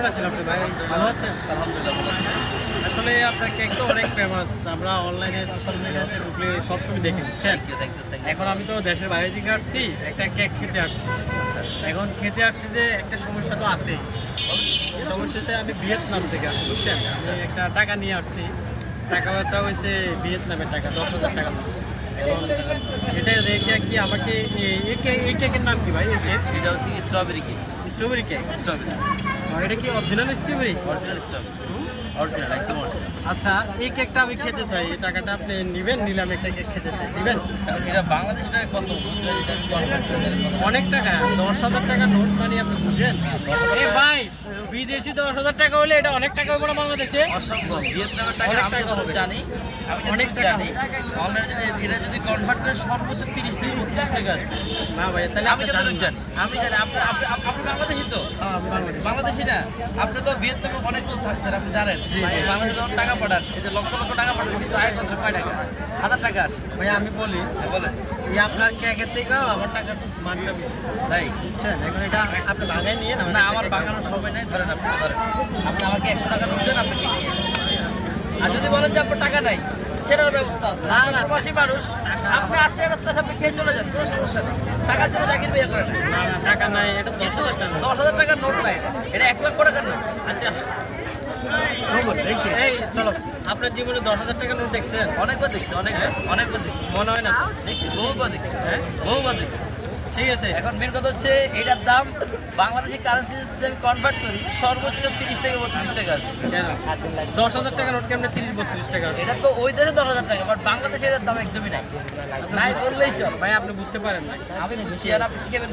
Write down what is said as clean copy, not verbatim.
কেমন আছেন আপনি ভাই? ভালো আছেন? আলহামদুলিল্লাহ ভালো আছি। আসলে আপনার কেক তো অনেক ফেমাস। আমরা অনলাইনে সোশ্যাল মিডিয়াতে ঢুকলে সবসময় দেখি, বুঝছেন? এখন আমি তো দেশের বাইরে থেকে আসছি, একটা কেক খেতে আসছি। এখন খেতে আসছি যে একটা সমস্যা তো আছেই। সমস্যাতে আমি ভিয়েতনাম থেকে আসছি, বুঝছেন? আমি একটা টাকা নিয়ে আসছি। টাকাটা হয়েছে ভিয়েতনামের টাকা, 10,000 টাকা। এখন এটা রেখে কি আমাকে এই কেকের নাম কি ভাই? এই কেক এটা হচ্ছে strawberry cake. Strawberry cake. Strawberry এটা কি original strawberry? Original strawberry, original একদম অরিজিনাল। আচ্ছা, এই কেকটা আমি খেতে চাই। এই টাকাটা আপনি নেবেন? নিলাম একটা কেক খেতে চাই, দিবেন? এখন এটা বাংলাদেশ টাকা কত? অনেক টাকা, 10,000 টাকা নোট মানে আপনি বুঝেন? এ ভাই, বিদেশি 10,000 টাকা হলে এটা অনেক টাকা হবে না বাংলাদেশে? অসম্ভব। ভিয়েতনামের টাকা অনেক আমি টাকা যতটুকু হবে। জানি, আমি অনেক যতটুকু টাকা জানি অনলাইনে এটা যদি কনভার্ট করে সর্বোচ্চ 30 থেকে 32 টাকা আসবে। না ভাই, তাহলে আমি যতটুকু জানি, আমি জানি আপনি বাংলাদেশি তো? বাংলাদেশি না, আপনি তো ভিয়েতনামে অনেক দূর থাকছেন, আপনি জানেন। বাংলাদেশে যখন টাকা পাঠান, এই যে লক্ষ লক্ষ টাকা পাঠান, কিন্তু আয় কত? কয় টাকা? 1000 টাকা আসে। ভাই আমি বলি, বলেন এই আপনার কেকের থেকেও আমার টাকার মানটা বেশি, তাই? বুঝছেন? এখন এটা আপনি ভাগায় নিয়ে না? না, আমার বাগানোর সময় নেই। ধরেন আপনি ধরেন, আপনি আমাকে 100 টাকা নোট দেন, আপনি কিনে নিয়ে আসেন। আর যদি বলেন যে আপনার টাকা নাই, সেটার ব্যবস্থা আছে। না, না। প্রবাসী মানুষ, আপনি আসছে রাস্তায় আপনি খেয়ে চলে যান, কোনো সমস্যা নেই। টাকার জন্য চাকরি বিয়ে করেন না। না, না, টাকা নাই, এটা 10,000 টাকা। 10,000 টাকার নোট নাই, এটা 1 লাখ টাকার নোট। আচ্ছা, এই চলো, আপনার জীবনে 10,000 টাকা নোট দেখছেন? অনেকবার দেখছি, অনেকবার দেখছি, মনে হয় না তো? দেখছি, বহুবার দেখছি, হ্যাঁ, বহুবার দেখছি। ঠিক আছে। এখন মেন কথা হচ্ছে এটার দাম বাংলাদেশি কারেন্সি যদি আমি কনভার্ট করি, সর্বোচ্চ 30 থেকে 32 টাকা আসবে। কেন 10,000 টাকা নোট কেমনে 30-32 টাকা আছে? এটা তো ওই দেশে 10,000 টাকা, বাট বাংলাদেশে এটার দাম একদমই নাই, নাই বললেই চল। ভাই আপনি বুঝতে পারেন না। আমি বুঝছি, আর আপনি কি খাবেন?